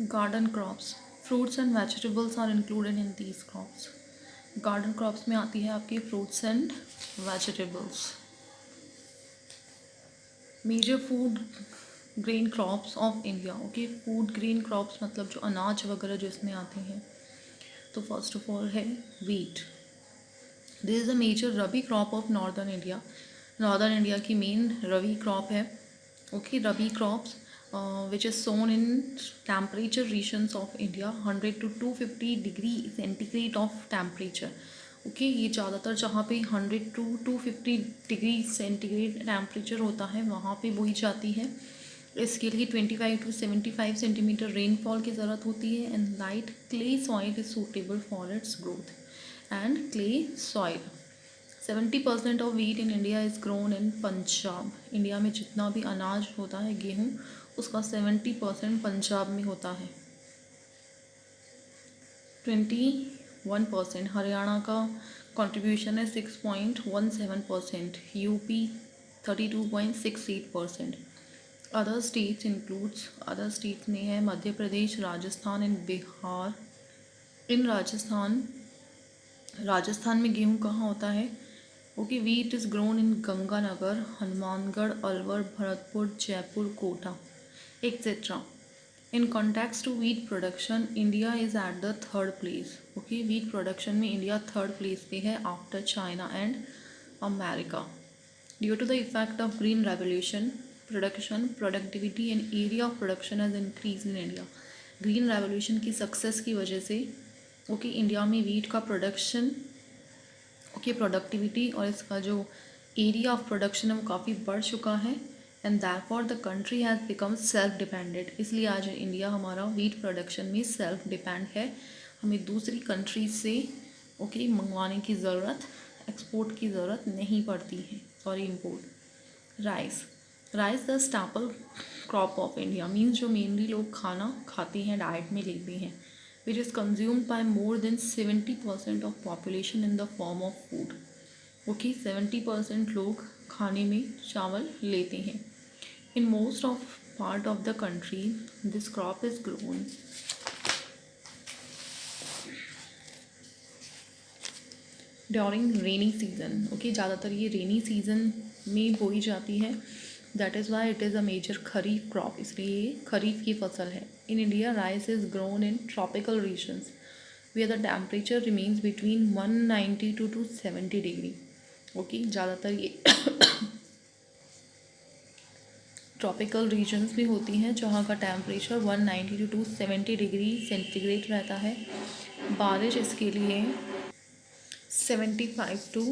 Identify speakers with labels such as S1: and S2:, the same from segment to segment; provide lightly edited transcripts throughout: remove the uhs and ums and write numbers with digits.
S1: Garden crops, fruits and vegetables are included in these crops. Garden crops में आती है आपकी fruits and vegetables. Major food grain crops of India. Okay, food grain crops मतलब जो अनाज वगैरह जो इसमें आते हैं, तो फर्स्ट ऑफ ऑल है wheat. This is a major rabi crop of northern India. Northern India की मेन रबी क्रॉप है। Okay, rabi crops which is sown in temperature regions of India 100 to 250 degree centigrade of temperature. Okay, ये ज़्यादातर जहाँ पे 100 to 250 degree centigrade temperature होता है वहाँ पे बोई जाती है। इसके लिए 25 to 75 सेंटीमीटर रेनफॉल की ज़रूरत होती है and light clay soil is suitable for its growth. And clay soil 70% of wheat in India is grown in Punjab. India में जितना भी अनाज होता है गेहूँ, उसका 70% पंजाब में होता है। 21% हरियाणा का कंट्रीब्यूशन है 6.17%, UP 32.68%। Other states includes, other states में है मध्य प्रदेश, राजस्थान एंड बिहार। इन राजस्थान में गेहूँ कहाँ होता है? Okay, wheat is grown in Ganganagar, Hanumangarh, Alwar, Bharatpur, Jaipur, Kota etcetera. In context to wheat production, India is at the third place. Okay, wheat production में इंडिया थर्ड प्लेस पे है after China and America. Due to the effect of green revolution, production, productivity and area of production has increase in India. Green revolution की success की वजह से okay India में wheat का production, okay productivity और इसका जो एरिया ऑफ प्रोडक्शन है वो काफ़ी बढ़ चुका है and therefore the country has become self dependent. इसलिए आज इंडिया हमारा वीट प्रोडक्शन में सेल्फ डिपेंड है। हमें दूसरी कंट्रीज से ओके मंगवाने की ज़रूरत, एक्सपोर्ट की ज़रूरत नहीं पड़ती है। Sorry, import. Rice, rice the staple crop of India, means जो मेनली लोग खाना खाते हैं, डाइट में लेते हैं, which is consumed by more than 70% of population in the form of food. Okay, 70% लोग खाने में चावल लेते हैं। In most of part of the country this crop is grown during rainy season. Okay, ज़्यादातर ये रेनी सीजन में बोई जाती है। That is why it is a major kharif crop, इसलिए ये खरीफ की फसल है। In India rice is grown in tropical regions where the temperature remains between 190 to 270 degree. Okay, ज़्यादातर ये ट्रॉपिकल रीजन्स भी होती हैं जहाँ का टेम्परेचर 190 to 270 डिग्री सेंटीग्रेड रहता है। बारिश इसके लिए 75 to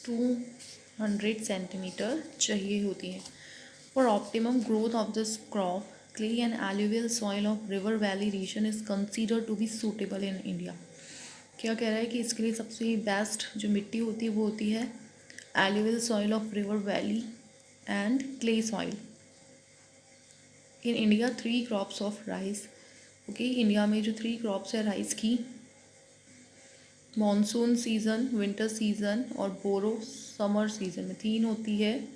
S1: 200 सेंटीमीटर चाहिए होती है। For optimum growth of this crop, clay and alluvial soil of river valley region is considered to be suitable in India. क्या कह रहा है कि इसके लिए सबसे बेस्ट जो मिट्टी होती है वो होती है alluvial soil of river valley and clay soil. In India 3 crops of rice. Okay, India में जो 3 क्रॉप्स है राइस की, मॉनसून सीज़न, विंटर सीज़न और बोरो समर सीज़न में 3 होती है।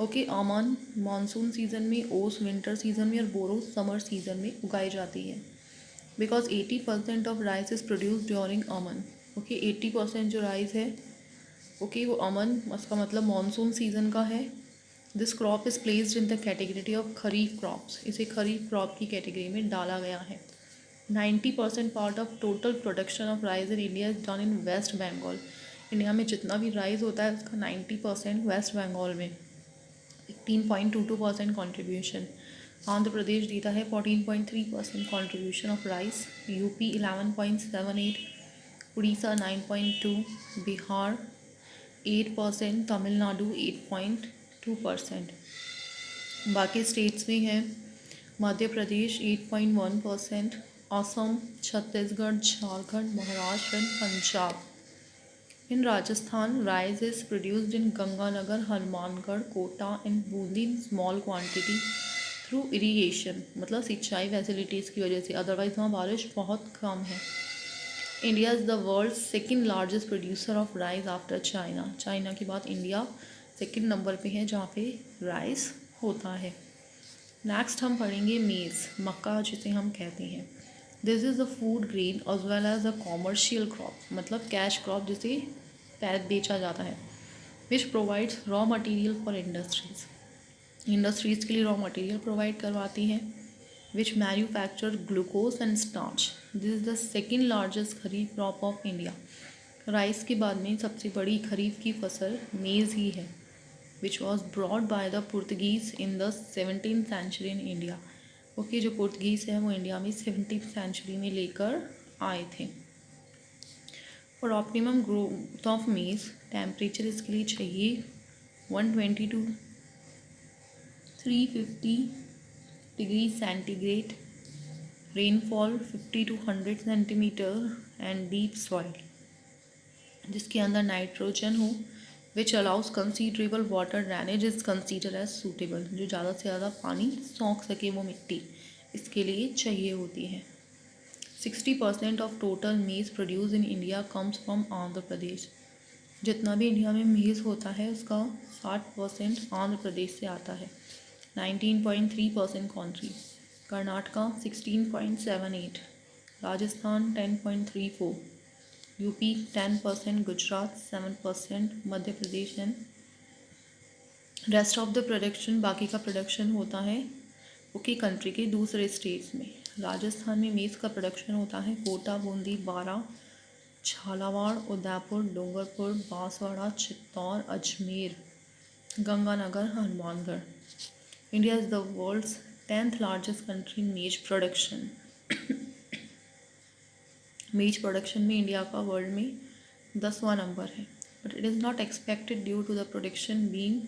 S1: ओके, अमन मॉनसून सीज़न में, ओस विंटर सीज़न में और बोरो समर सीज़न में उगाई जाती है। Because 80% of rice is produce during Aman. Okay, 80% जो राइस है ओके वो अमन, उसका मतलब मॉनसून सीज़न का है। This crop is placed in the category of kharif crops, इसे खरीफ क्रॉप की कैटेगरी में डाला गया है। 90% part of total production of rice in India is done in West Bengal. India में जितना भी राइस होता है उसका 90% वेस्ट बंगाल में, 18.22% कॉन्ट्रीब्यूशन। आंध्र प्रदेश देता है 14.3% contribution of rice, UP 11.78, Orissa 9.2, Bihar 8%, Tamil Nadu 8.2%। बाकी स्टेट्स में है Madhya Pradesh 8.1%, Assam, Chhattisgarh, Jharkhand, Maharashtra and Punjab. In Rajasthan rice is produced in Ganganagar, Hanumangarh, Kota and Bundi in small quantity through irrigation, मतलब सिंचाई फैसिलिटीज़ की वजह से, अदरवाइज वहाँ बारिश बहुत कम है। India is the world second largest producer of rice after China. China के बाद इंडिया सेकेंड नंबर पे है जहाँ पे राइस होता है। नेक्स्ट हम पढ़ेंगे मेज़, मक्का जिसे हम कहते हैं। This is a food grain as well as a commercial crop, मतलब कैश क्रॉप जिसे बेचा जाता है, which provides raw material for industries, industries के लिए रॉ मटेरियल प्रोवाइड करवाती हैं, which manufacture glucose and starch. This is the second largest kharif crop of India. Rice के बाद में सबसे बड़ी खरीफ की फसल मेज़ ही है, which was brought by the Portuguese in the 17th century in India. Okay, जो पुर्तगीज़ है वो इंडिया में 17th सेंचुरी में लेकर आए थे। For optimum growth of maize, temperature इसके लिए चाहिए 120 to 350 degree centigrade, rainfall 50 to 100 centimetre and deep soil जिसके अंदर नाइट्रोजन हो, which allows considerable water drainage is consider as suitable, जो ज़्यादा से ज़्यादा पानी सोख सके वो मिट्टी इसके लिए चाहिए होती है। 60% of total maize produce in India comes from Andhra Pradesh. जितना भी इंडिया में मेज़ होता है उसका 60% आंध्र प्रदेश से आता है। 19.3% country, Karnataka 16.78, Rajasthan 10.34, UP 10%, Gujarat 7%, Madhya Pradesh and rest of the production, बाकी का प्रोडक्शन होता है ओके कंट्री के दूसरे स्टेट्स में। राजस्थान में मेज़ का प्रोडक्शन होता है Kota, Bundi, Bara, Jhalawar, Udaipur, Dungarpur, Banswara, Chittor, Ajmer, Ganganagar, Hanumangarh. India is the world's 10th largest country in maize production. Maize production में इंडिया का वर्ल्ड में 10वां नंबर है, but it is not expected due to the production being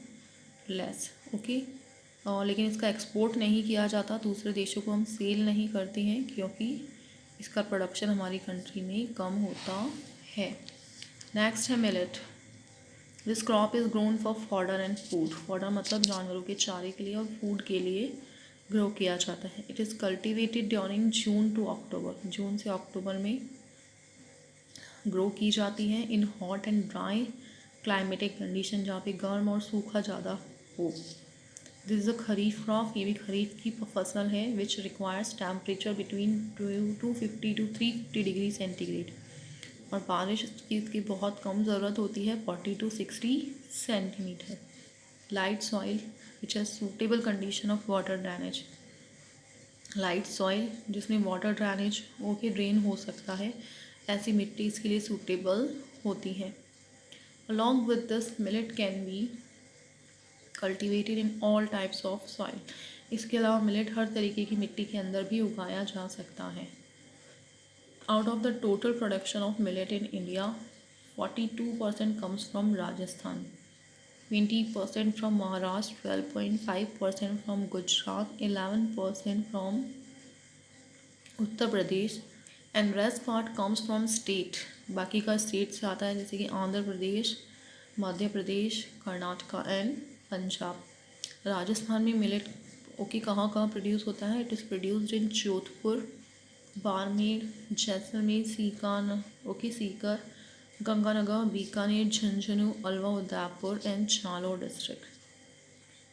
S1: less. Okay, लेकिन इसका एक्सपोर्ट नहीं किया जाता, दूसरे देशों को हम सेल नहीं करते हैं क्योंकि इसका प्रोडक्शन हमारी कंट्री में कम होता है। नेक्स्ट है millet. This crop is grown for fodder and food. Fodder मतलब जानवरों के चारे के लिए और फूड के लिए ग्रो किया जाता है। It is cultivated during June to October, June से अक्टूबर में ग्रो की जाती है in hot and dry climatic condition, जहाँ पे गर्म और सूखा ज़्यादा हो। This is a kharif crop, ये भी खरीफ की फसल है, which requires temperature between 250 to 350 degree centigrade, और बारिश की इसकी बहुत कम ज़रूरत होती है 40 to 60 centimetre. Light soil which has suitable condition of water drainage, light soil जिसमें वाटर ड्रेनेज ओके ड्रेन हो सकता है, ऐसी मिट्टी इसके लिए सूटेबल होती है। Along with this millet can be cultivated in all types of soil. इसके अलावा मिलेट हर तरीके की मिट्टी के अंदर भी उगाया जा सकता है। Out of the total production of millet in India 42% comes from Rajasthan, 20% from Maharashtra, 12.5% from Gujarat, 11% from Uttar Pradesh and rest part comes from state, बाकी का स्टेट से आता है जैसे कि आंध्र प्रदेश, मध्य प्रदेश, कर्नाटका एंड पंजाब। राजस्थान में मिलेट ओके कहाँ प्रोड्यूस होता है? It is produced in Jodhpur, Barmer, Jaisalmer, Sikar, Ganganagar, Bikaner, Jhunjhunu, Alwar, Udaipur and Jalore district.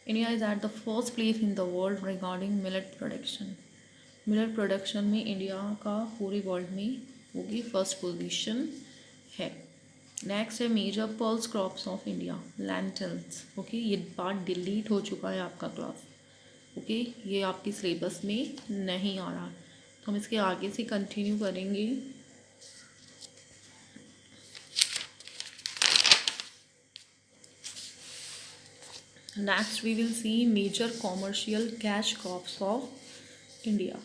S1: India is at the first place in the world regarding millet production. Millet production में इंडिया का पूरे वर्ल्ड में होगी फर्स्ट पोजीशन है। नेक्स्ट है major pulse crops of India, lentils. Okay, ये part delete हो चुका है आपका क्लास। ओके, ये आपके सिलेबस में नहीं आ रहा, तो हम इसके आगे से कंटिन्यू करेंगे। Next we will see major commercial cash crops of India.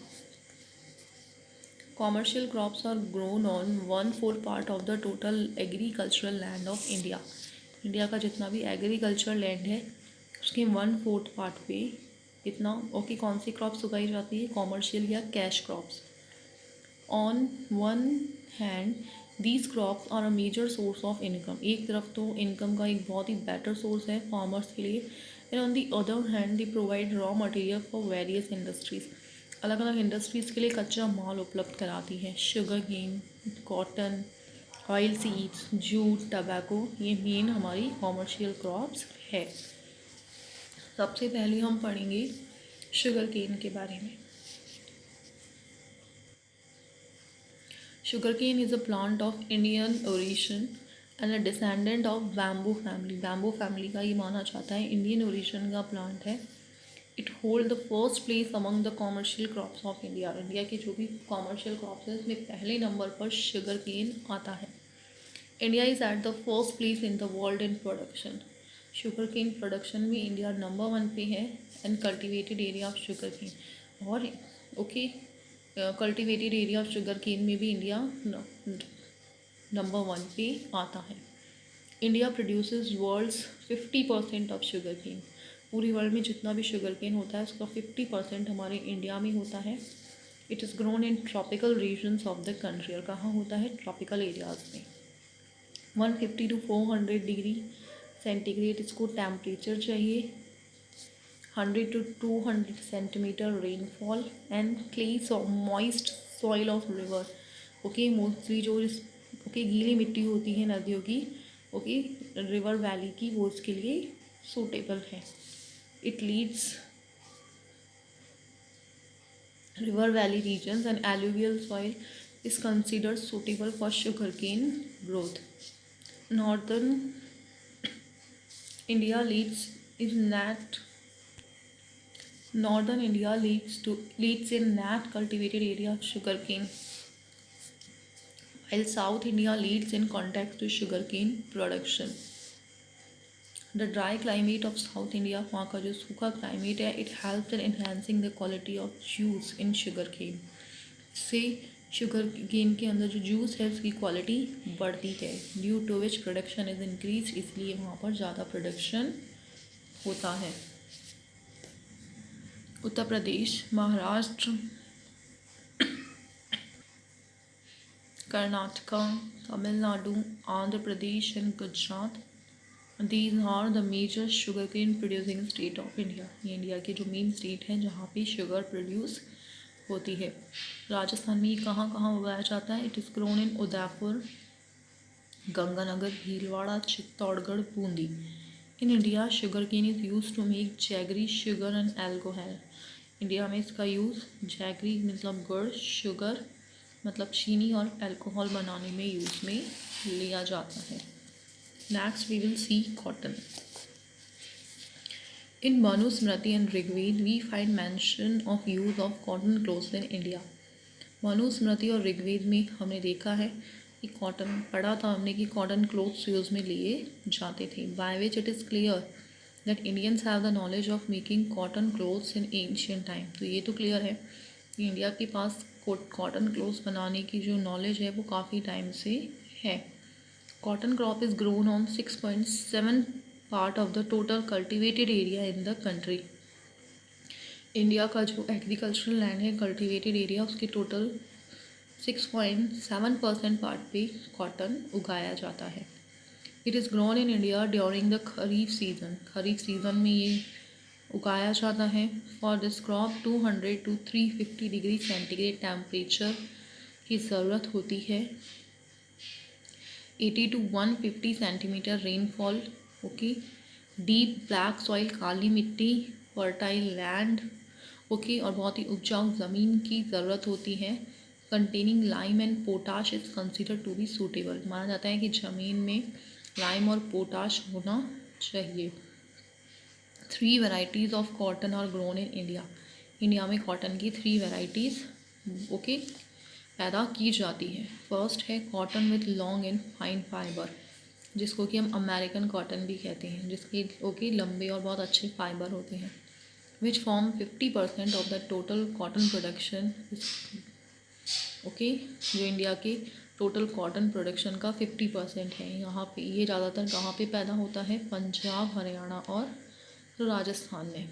S1: Commercial crops are grown on 1/4 part of the total agricultural land of India. India का जितना भी एग्रीकल्चर लैंड है उसके 1/4 पार्ट पे इतना ओके कौन सी क्रॉप्स उगाई जाती है? कॉमर्शियल या cash crops. On one hand these crops are a major source of income. एक तरफ तो इनकम का एक बहुत ही बेटर सोर्स है फार्मर्स के लिए, and on the other hand they provide raw material for various industries. अलग अलग इंडस्ट्रीज़ के लिए कच्चा माल उपलब्ध कराती है। Sugar cane, cotton, oil seeds, jute, tobacco, ये मेन हमारी कॉमर्शियल क्रॉप्स है। सबसे पहले हम पढ़ेंगे शुगर केन के बारे में। Sugar cane is a plant of Indian origin and a descendant of bamboo family. Bamboo family का ये माना जाता है, इंडियन ओरिजिन का प्लांट है। It hold the first place among the commercial crops of India. India के जो भी कॉमर्शियल क्रॉप्स हैं उसमें पहले नंबर पर शुगर केन आता है। India is at the first place in the world in production. Sugar cane production में इंडिया नंबर 1 पे है and cultivated area of sugar cane. और okay, cultivated area of sugar cane में भी India number 1 पे आता है। India produces world's 50% of sugar cane. पूरी वर्ल्ड में जितना भी शुगर केन होता है उसका 50% हमारे इंडिया में होता है। It is grown in tropical regions of the country. और कहाँ होता है? ट्रॉपिकल एरियाज़ में। 150 to 400 डिग्री सेंटीग्रेड इसको टेम्परेचर चाहिए, 100 to 200 centimetre rainfall and clay moist soil of river. Okay, mostly जो गीली मिट्टी होती है नदियों की, ओके, रिवर वैली की, वो इसके लिए सूटेबल है। It leads river valley regions and alluvial soil is considered suitable for sugarcane growth. Northern India leads in nat cultivated area of sugarcane, while South India leads in context to sugarcane production. The dry climate of South India, वहाँ का जो सूखा climate है, it helps in enhancing the quality of juice in sugarcane. इससे sugar cane के अंदर जो juice है उसकी क्वालिटी बढ़ती है, due to which production is increase, इसलिए वहाँ पर ज़्यादा प्रोडक्शन होता है। Uttar Pradesh, Maharashtra, Karnataka, Tamil Nadu, Andhra Pradesh and Gujarat, these are the major sugar cane producing state of India. ये इंडिया के जो मेन स्टेट हैं जहाँ पे शुगर प्रोड्यूस होती है। राजस्थान में ये कहाँ कहाँ उगाया जाता है? It is grown in Udaipur, Ganganagar, Bhilwara, Chittorgarh, Bundi. In India sugar cane is use to make jaggery, sugar and alcohol. India में इसका यूज़ जैगरी मतलब गुड़, शुगर मतलब चीनी और अल्कोहल बनाने में यूज़ में लिया जाता है। Next we will see cotton. In Manu Smriti and Rigved, we find mention of use of cotton clothes in India. Manu Smriti और ऋग्वेद में हमने देखा है कि कॉटन पढ़ा था हमने कि कॉटन क्लोथ्स यूज़ में लिए जाते थे। By which it is clear that Indians have the knowledge of making cotton clothes in ancient time. तो ये तो क्लियर है कि इंडिया के पास कॉटन क्लोथ्स बनाने की जो नॉलेज है वो काफ़ी टाइम से है। Cotton crop is grown on 6.7 part of the total cultivated area in the country. India का जो एग्रीकल्चरल लैंड है, कल्टिवेटेड एरिया, उसके टोटल 6.7% पार्ट पे कॉटन उगाया जाता है। It is grown in India during the kharif season. Kharif season में ये उगाया जाता है। For this crop 200 to 350 degree centigrade temperature की ज़रूरत होती है। 80 to 150 centimetre rainfall, okay, deep black soil, काली मिट्टी, फर्टाइल लैंड, ओके, और बहुत ही उपजाऊ ज़मीन की ज़रूरत होती है। Containing lime and potash is consider to be suitable. माना जाता है कि ज़मीन में लाइम और पोटाश होना चाहिए। 3 varieties of cotton are grown in India. India में कॉटन की 3 वेराइटीज़, ओके, पैदा की जाती है। फर्स्ट है cotton with long and fine fibre, जिसको कि हम अमेरिकन कॉटन भी कहते हैं, जिसके ओके लंबे और बहुत अच्छे फाइबर होते हैं। Which form 50% of the total cotton production, okay, जो इंडिया के टोटल कॉटन प्रोडक्शन का 50% है। यहाँ पे ये ज़्यादातर कहाँ पे पैदा होता है? पंजाब, हरियाणा और राजस्थान में।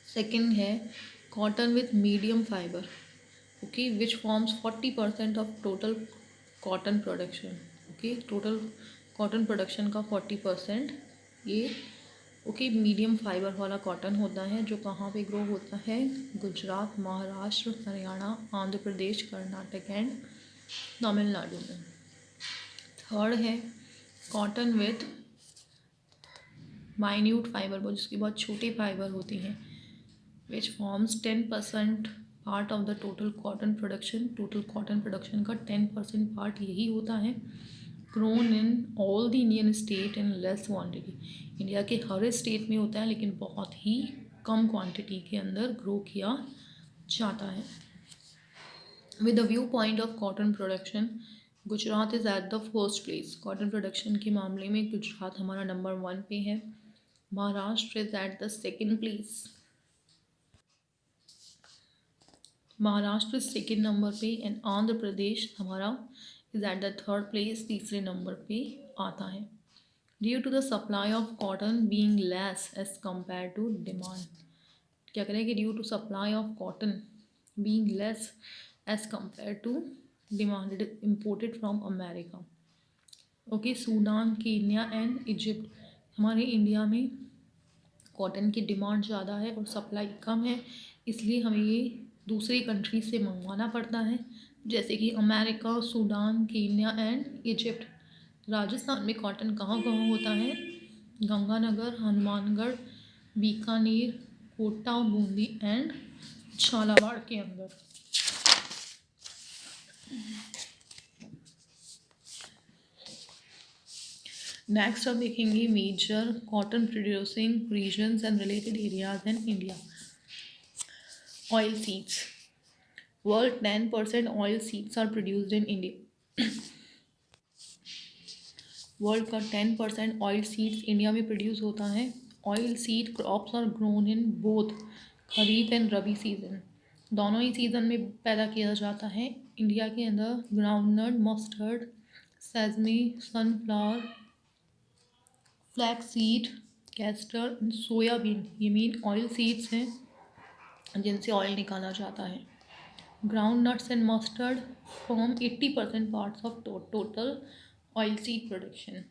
S1: सेकंड है cotton with medium fibre, okay, which forms 40% of total cotton production. Okay, total cotton production का 40% ये ओके मीडियम फाइबर वाला कॉटन होता है, जो कहाँ पे ग्रो होता है? गुजरात, महाराष्ट्र, हरियाणा, आंध्र प्रदेश, कर्नाटक एंड तमिलनाडु में। थर्ड है कॉटन विथ माइन्यूट फाइबर, जिसकी बहुत छोटे फाइबर होती हैं, which forms 10% part of the total cotton production. Total cotton production का 10% पार्ट यही होता है। Grown in all the Indian state in less quantity. India के हर स्टेट में होता है लेकिन बहुत ही कम क्वान्टिटी के अंदर ग्रो किया जाता है। With the view point of cotton production, Gujarat is at the first place. Cotton production के मामले में गुजरात हमारा नंबर 1 पे है। Maharashtra is at the second place. Maharashtra second number पे एंड आंध्र प्रदेश हमारा is at the third place, तीसरे नंबर पे आता है। Due to the supply of cotton being less as compare to demand. क्या करें कि due to supply of cotton being less as compare to demand, it is imported from America. Okay, Sudan, Kenya and Egypt. हमारे India में cotton की demand ज़्यादा है और supply कम है, इसलिए हमें ये दूसरी कंट्री से मंगवाना पड़ता है, जैसे कि America, Sudan, Kenya and Egypt. Rajasthan में कॉटन कहाँ कहाँ होता है? गंगानगर, हनुमानगढ़, बीकानेर, कोटा, बूंदी एंड झालावाड़ के अंदर। नेक्स्ट हम देखेंगे major cotton producing regions and related areas in India. Oil seeds. World 10% oil seeds are produced in India. World का 10% ऑयल सीड्स इंडिया में प्रोड्यूस होता है। Oil seed crops are grown in both kharif and rabi season. दोनों ही season में पैदा किया जाता है। इंडिया के अंदर groundnut, mustard, sesame, sunflower, flax seed, castor, soybean, ये मेन ऑयल सीड्स हैं जिनसे ऑयल निकाला जाता है। Ground nuts and mustard form 80% parts of total oil seed production.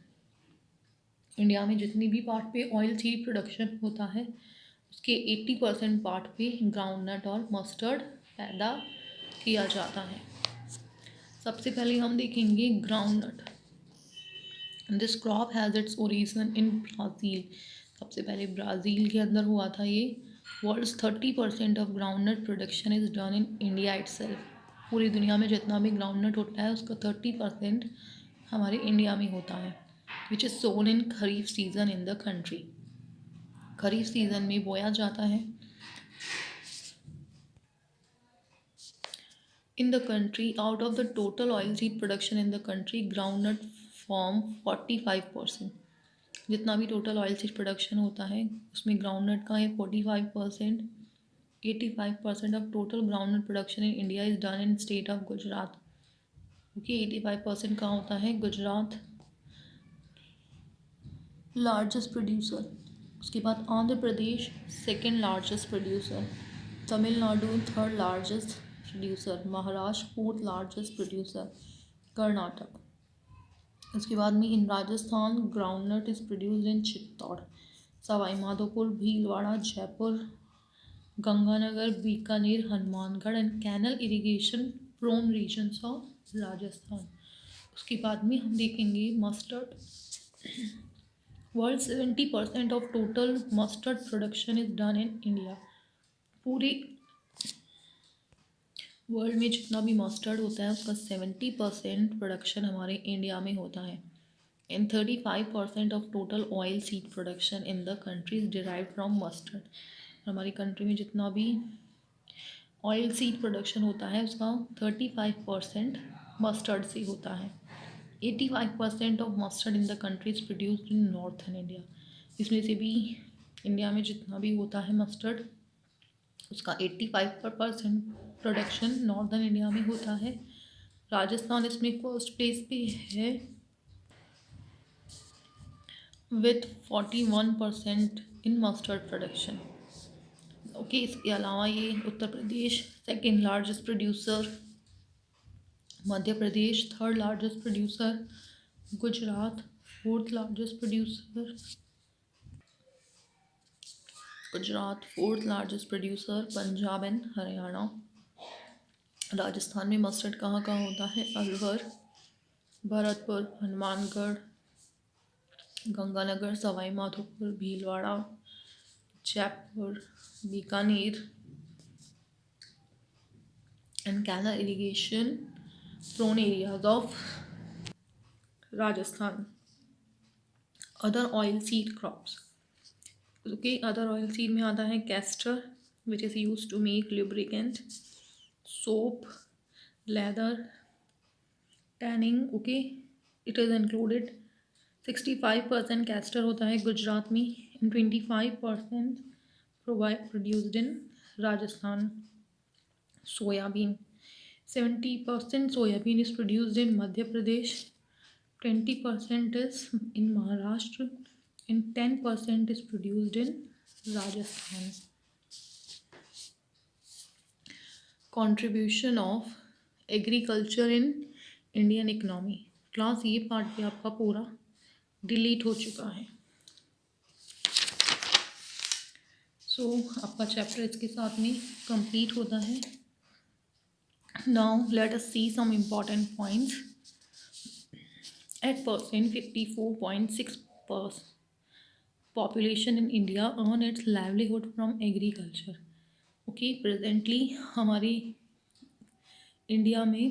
S1: India में जितनी भी पार्ट पे ऑयल सीड प्रोडक्शन होता है उसके 80% पार्ट पे ग्राउंड नट और मस्टर्ड पैदा किया जाता है। सबसे पहले हम देखेंगे groundnut. This crop has its origin in Brazil. सबसे पहले ब्राज़ील के अंदर हुआ था ये। World's 30% of groundnut production is done in India itself. पूरी दुनिया में जितना भी ग्राउंडनट होता है उसका 30% हमारे इंडिया में होता है। Which is sown in kharif season in the country. Kharif season में बोया जाता है। In the country, out of the total oilseed production in the country, groundnut form 45%। जितना भी टोटल ऑयल सीड प्रोडक्शन होता है उसमें ग्राउंडनट का है 45%। 85% of total groundnut production in India is done in state of Gujarat. Okay, 85% कहाँ होता है? Gujarat largest producer. उसके बाद Andhra Pradesh second largest producer. Tamil Nadu third largest producer. Maharashtra fourth largest producer. Karnataka. उसके बाद में in Rajasthan groundnut is produced in Chittor. Sawai Madhopur, Bhilwara, Jaipur, Ganganagar, Bikaner, Hanumangarh and canal irrigation prone regions of Rajasthan. उसके बाद में हम देखेंगे mustard. World 70% of total mustard production is done in India. पूरे वर्ल्ड में जितना भी मस्टर्ड होता है उसका 70% प्रोडक्शन हमारे इंडिया में होता है। And 35% of total oil seed production in the country is derive from mustard. हमारी कंट्री में जितना भी ऑयल सीड प्रोडक्शन होता है उसका 35% मस्टर्ड से होता है। 85% of mustard in the country is produced in northern India. इसमें से भी इंडिया में जितना भी होता है मस्टर्ड उसका 85% प्रोडक्शन नॉर्दर्न इंडिया में होता है। राजस्थान इसमें फर्स्ट प्लेस पे है with 41% in mustard production. Okay, इसके अलावा ये Uttar Pradesh second largest producer, Madhya Pradesh third largest producer, Gujarat fourth largest producer, Punjab and Haryana. Rajasthan में मस्टर्ड कहाँ कहाँ होता है? Alwar, Bharatpur, Hanumangarh, Ganganagar, Sawai Madhopur, Bhilwara, Jaipur, Bikaner, and canal irrigation prone areas of Rajasthan. Other oil seed crops. Okay, other oil seed में आता है castor, which is used to make lubricant, soap, leather, tanning. Okay, it is included. 65% castor होता है गुजरात में and 25% produced in Rajasthan. Soybean. 70% soybean is produced in Madhya Pradesh, 20% is in Maharashtra, and 10% is produced in Rajasthan. Contribution of agriculture in Indian economy. Class ये part भी आपका पूरा delete हो चुका है. सो आपका चैप्टर इसके साथ में कंप्लीट होता है. Now let us see some important points. At present, 54.6% population in India earn its livelihood from agriculture. Okay, presently हमारी इंडिया में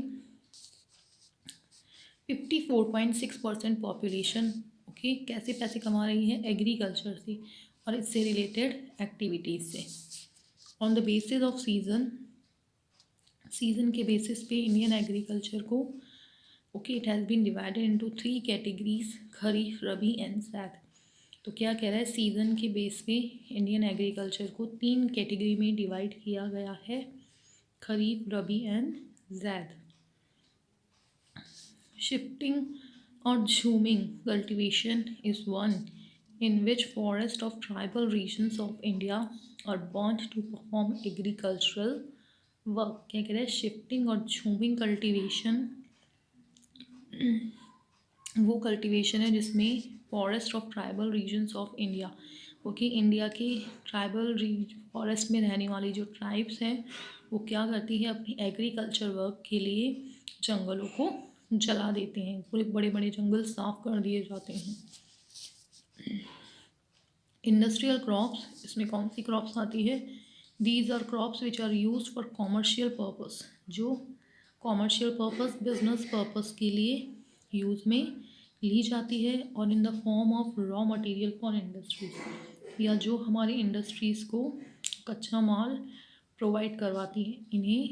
S1: 54.6% पॉपुलेशन ओके कैसे पैसे कमा रही है एग्रीकल्चर से और इससे रिलेटेड एक्टिविटीज़ से. On the basis of season के बेसिस पे इंडियन एग्रीकल्चर को okay it has been divided into 3 categories kharif rabi and zaid. तो क्या कह रहा है सीज़न के बेस पे इंडियन एग्रीकल्चर को 3 कैटेगरी में डिवाइड किया गया है kharif rabi and zaid. Shifting or jhuming cultivation is one in which forests of tribal regions of India are burnt to perform agricultural work. क्या कह रहा है शिफ्टिंग और झूमिंग कल्टिवेशन वो कल्टिवेशन है जिसमें forest of tribal regions of India okay India के tribal forest में रहने वाली जो ट्राइब्स हैं वो क्या करती है अपनी एग्रीकल्चर वर्क के लिए जंगलों को जला देते हैं. पूरे बड़े बड़े जंगल साफ कर दिए जाते हैं. इंडस्ट्रियल क्रॉप्स इसमें कौन सी क्रॉप्स आती है. These are crops which are use for commercial purpose जो कॉमर्शियल पर्पस बिजनेस पर्पस के लिए यूज़ में ली जाती है और in the form of raw material for industries या जो हमारी इंडस्ट्रीज़ को कच्चा माल प्रोवाइड करवाती है. इन्हें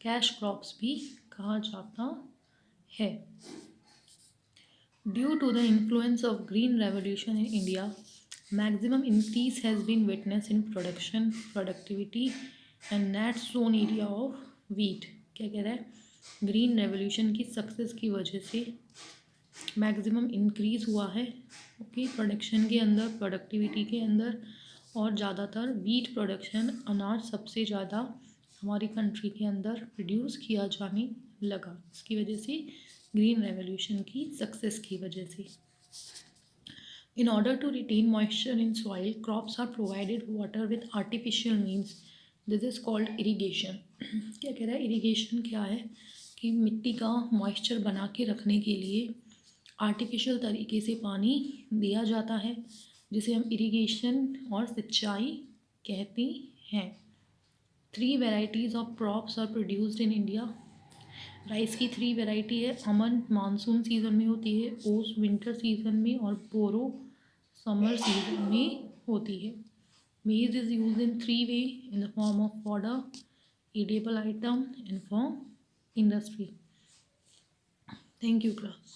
S1: कैश क्रॉप्स भी कहा जाता है. Due to the influence of green revolution in India maximum increase has been witness in production productivity and net sown area of wheat. क्या कह रहा है ग्रीन रेवोल्यूशन की सक्सेस की वजह से मैक्सिमम इंक्रीज़ हुआ है ओके प्रोडक्शन के अंदर प्रोडक्टिविटी के अंदर और ज़्यादातर वीट प्रोडक्शन अनाज सबसे ज़्यादा हमारी कंट्री के अंदर प्रोड्यूस किया जाने लगा. इसकी वजह से ग्रीन रेवोल्यूशन की सक्सेस की वजह से. In order to retain moisture in soil crops are provided water with artificial means. This is called irrigation. क्या कह रहा है इरीगेशन क्या है कि मिट्टी का मॉइस्चर बना के रखने के लिए आर्टिफिशियल तरीके से पानी दिया जाता है जिसे हम इरीगेशन और सिंचाई कहते हैं. 3 varieties of crops are produced in India. Rice की 3 वेराइटी है. अमन मानसून सीज़न में होती है, ओस विंटर सीज़न में और बोरो समर सीज़न में होती है. मेज is use in 3 way in the form of fodder eatable item and for industry. Thank you class.